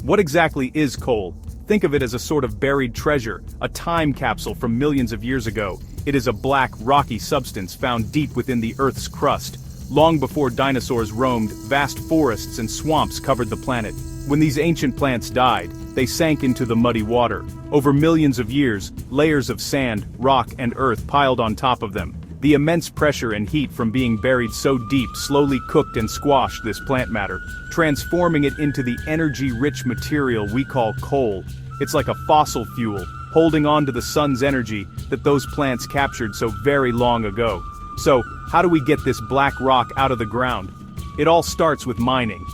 What exactly is coal? Think of it as a sort of buried treasure, a time capsule from millions of years ago. It is a black, rocky substance found deep within the Earth's crust. Long before dinosaurs roamed, vast forests and swamps covered the planet. When these ancient plants died, they sank into the muddy water. Over millions of years, layers of sand, rock, and earth piled on top of them. The immense pressure and heat from being buried so deep slowly cooked and squashed this plant matter, transforming it into the energy-rich material we call coal. It's like a fossil fuel, holding on to the sun's energy that those plants captured so very long ago. So, how do we get this black rock out of the ground? It all starts with mining.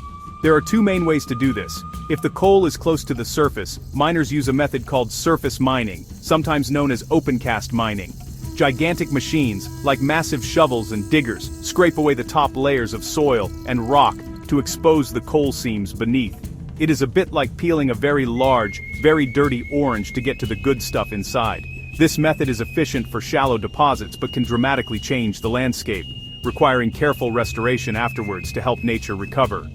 There are two main ways to do this. If the coal is close to the surface, miners use a method called surface mining, sometimes known as open-cast mining. Gigantic machines, like massive shovels and diggers, scrape away the top layers of soil and rock to expose the coal seams beneath. It is a bit like peeling a very large, very dirty orange to get to the good stuff inside. This method is efficient for shallow deposits but can dramatically change the landscape, requiring careful restoration afterwards to help nature recover.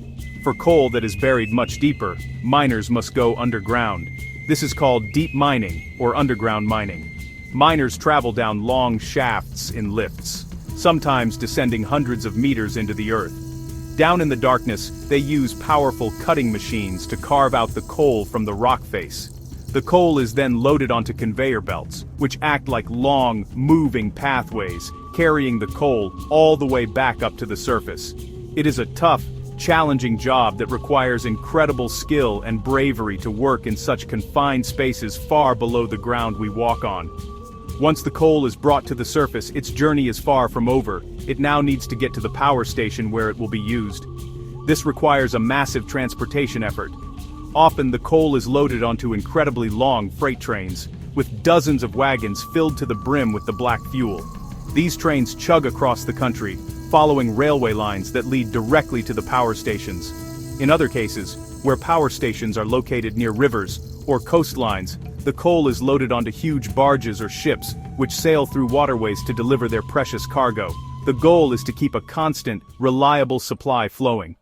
For coal that is buried much deeper, miners must go underground. This is called deep mining or underground mining. Miners travel down long shafts in lifts, sometimes descending hundreds of meters into the earth. Down in the darkness, they use powerful cutting machines to carve out the coal from the rock face. The coal is then loaded onto conveyor belts, which act like long, moving pathways, carrying the coal all the way back up to the surface. It is a tough, challenging job that requires incredible skill and bravery to work in such confined spaces far below the ground we walk on. Once the coal is brought to the surface, its journey is far from over. It now needs to get to the power station where it will be used. This requires a massive transportation effort. Often the coal is loaded onto incredibly long freight trains, with dozens of wagons filled to the brim with the black fuel. These trains chug across the country, following railway lines that lead directly to the power stations. In other cases, where power stations are located near rivers or coastlines, the coal is loaded onto huge barges or ships, which sail through waterways to deliver their precious cargo. The goal is to keep a constant, reliable supply flowing.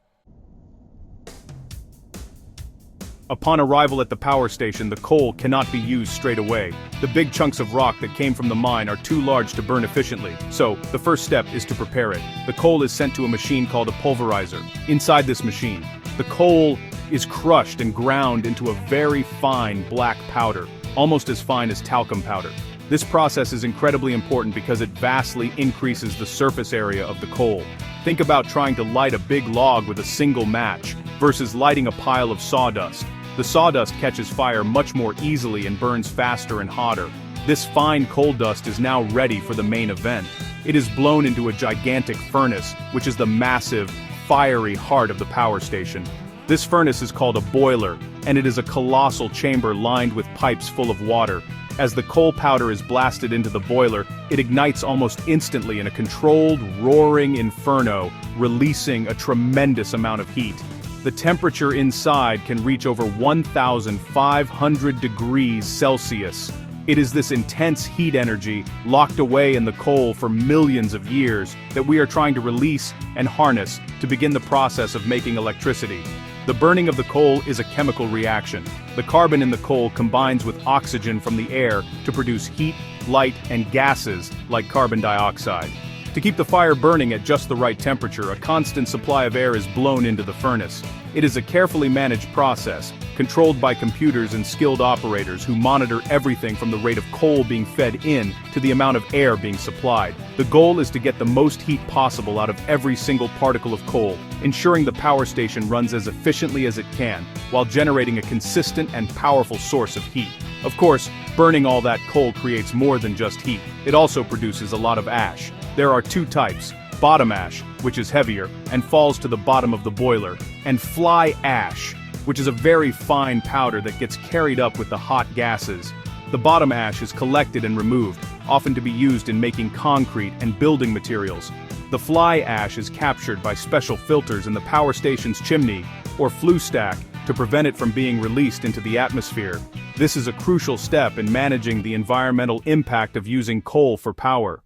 Upon arrival at the power station, the coal cannot be used straight away. The big chunks of rock that came from the mine are too large to burn efficiently, so the first step is to prepare it. The coal is sent to a machine called a pulverizer. Inside this machine, the coal is crushed and ground into a very fine black powder, almost as fine as talcum powder. This process is incredibly important because it vastly increases the surface area of the coal. Think about trying to light a big log with a single match versus lighting a pile of sawdust. The sawdust catches fire much more easily and burns faster and hotter. This fine coal dust is now ready for the main event. It is blown into a gigantic furnace, which is the massive, fiery heart of the power station. This furnace is called a boiler, and it is a colossal chamber lined with pipes full of water. As the coal powder is blasted into the boiler, it ignites almost instantly in a controlled, roaring inferno, releasing a tremendous amount of heat. The temperature inside can reach over 1,500 degrees Celsius. It is this intense heat energy, locked away in the coal for millions of years, that we are trying to release and harness to begin the process of making electricity. The burning of the coal is a chemical reaction. The carbon in the coal combines with oxygen from the air to produce heat, light, and gases like carbon dioxide. To keep the fire burning at just the right temperature, a constant supply of air is blown into the furnace. It is a carefully managed process, controlled by computers and skilled operators who monitor everything from the rate of coal being fed in to the amount of air being supplied. The goal is to get the most heat possible out of every single particle of coal, ensuring the power station runs as efficiently as it can, while generating a consistent and powerful source of heat. Of course, burning all that coal creates more than just heat. It also produces a lot of ash. There are two types: bottom ash, which is heavier and falls to the bottom of the boiler, and fly ash, which is a very fine powder that gets carried up with the hot gases. The bottom ash is collected and removed, often to be used in making concrete and building materials. The fly ash is captured by special filters in the power station's chimney, or flue stack, to prevent it from being released into the atmosphere. This is a crucial step in managing the environmental impact of using coal for power.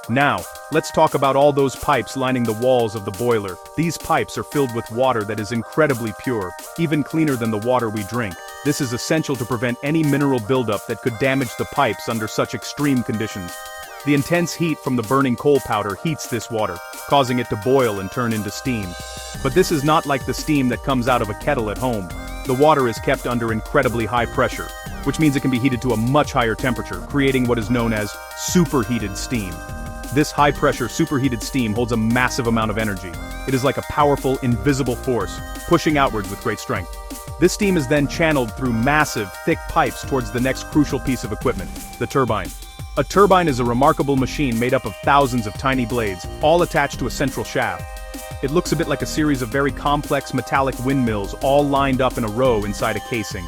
Now, let's talk about all those pipes lining the walls of the boiler. These pipes are filled with water that is incredibly pure, even cleaner than the water we drink. This is essential to prevent any mineral buildup that could damage the pipes under such extreme conditions. The intense heat from the burning coal powder heats this water, causing it to boil and turn into steam. But this is not like the steam that comes out of a kettle at home. The water is kept under incredibly high pressure, which means it can be heated to a much higher temperature, creating what is known as superheated steam. This high-pressure superheated steam holds a massive amount of energy. It is like a powerful, invisible force, pushing outwards with great strength. This steam is then channeled through massive, thick pipes towards the next crucial piece of equipment, the turbine. A turbine is a remarkable machine made up of thousands of tiny blades, all attached to a central shaft. It looks a bit like a series of very complex metallic windmills all lined up in a row inside a casing.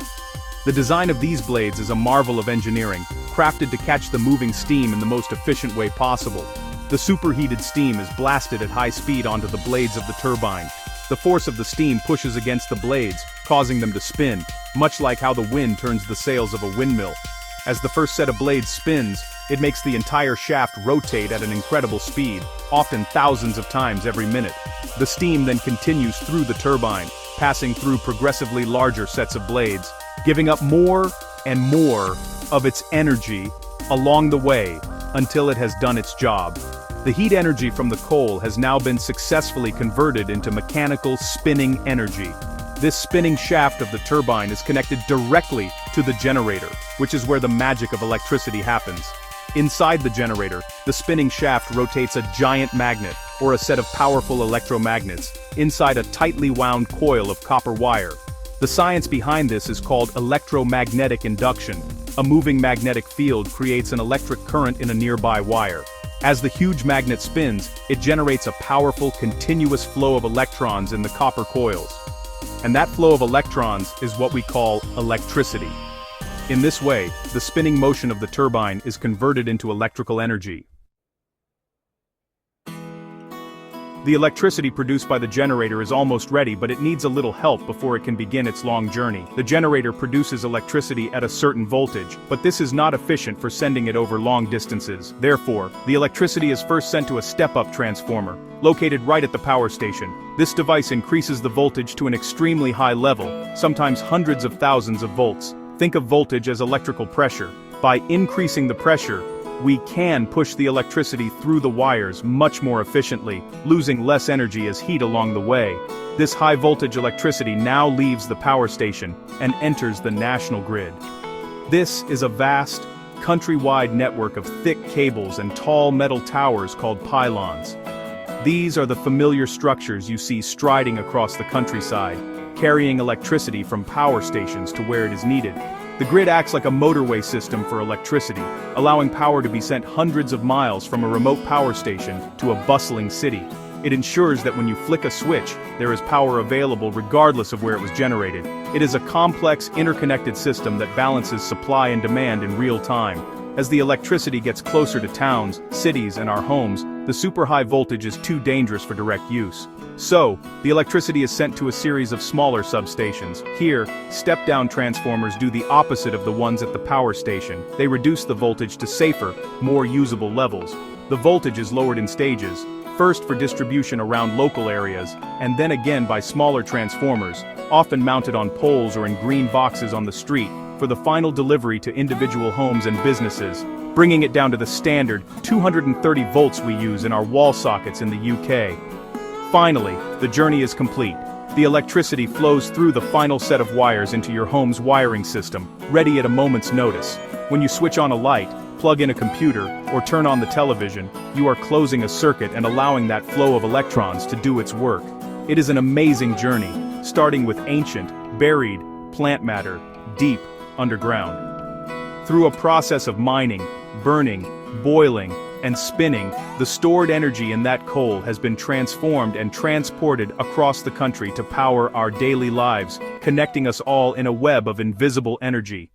The design of these blades is a marvel of engineering, crafted to catch the moving steam in the most efficient way possible. The superheated steam is blasted at high speed onto the blades of the turbine. The force of the steam pushes against the blades, causing them to spin, much like how the wind turns the sails of a windmill. As the first set of blades spins, it makes the entire shaft rotate at an incredible speed, often thousands of times every minute. The steam then continues through the turbine, passing through progressively larger sets of blades, giving up more and more of its energy along the way until it has done its job. The heat energy from the coal has now been successfully converted into mechanical spinning energy. This spinning shaft of the turbine is connected directly to the generator, which is where the magic of electricity happens. Inside the generator, the spinning shaft rotates a giant magnet, or a set of powerful electromagnets, inside a tightly wound coil of copper wire. The science behind this is called electromagnetic induction. A moving magnetic field creates an electric current in a nearby wire. As the huge magnet spins, it generates a powerful, continuous flow of electrons in the copper coils. And that flow of electrons is what we call electricity. In this way, the spinning motion of the turbine is converted into electrical energy. The electricity produced by the generator is almost ready, but it needs a little help before it can begin its long journey. The generator produces electricity at a certain voltage, but this is not efficient for sending it over long distances. Therefore, the electricity is first sent to a step-up transformer, located right at the power station. This device increases the voltage to an extremely high level, sometimes hundreds of thousands of volts. Think of voltage as electrical pressure. By increasing the pressure, we can push the electricity through the wires much more efficiently, losing less energy as heat along the way. This high-voltage electricity now leaves the power station and enters the national grid. This is a vast, countrywide network of thick cables and tall metal towers called pylons. These are the familiar structures you see striding across the countryside, carrying electricity from power stations to where it is needed. The grid acts like a motorway system for electricity, allowing power to be sent hundreds of miles from a remote power station to a bustling city. It ensures that when you flick a switch, there is power available regardless of where it was generated. It is a complex, interconnected system that balances supply and demand in real time. As the electricity gets closer to towns, cities, and our homes, the super high voltage is too dangerous for direct use. So, the electricity is sent to a series of smaller substations. Here, step-down transformers do the opposite of the ones at the power station. They reduce the voltage to safer, more usable levels. The voltage is lowered in stages, first for distribution around local areas, and then again by smaller transformers, often mounted on poles or in green boxes on the street, for the final delivery to individual homes and businesses, bringing it down to the standard 230 volts we use in our wall sockets in the UK. Finally, the journey is complete. The electricity flows through the final set of wires into your home's wiring system, ready at a moment's notice. When you switch on a light, plug in a computer, or turn on the television, you are closing a circuit and allowing that flow of electrons to do its work. It is an amazing journey, starting with ancient, buried plant matter, deep underground. Through a process of mining, burning, boiling, and spinning, the stored energy in that coal has been transformed and transported across the country to power our daily lives, connecting us all in a web of invisible energy.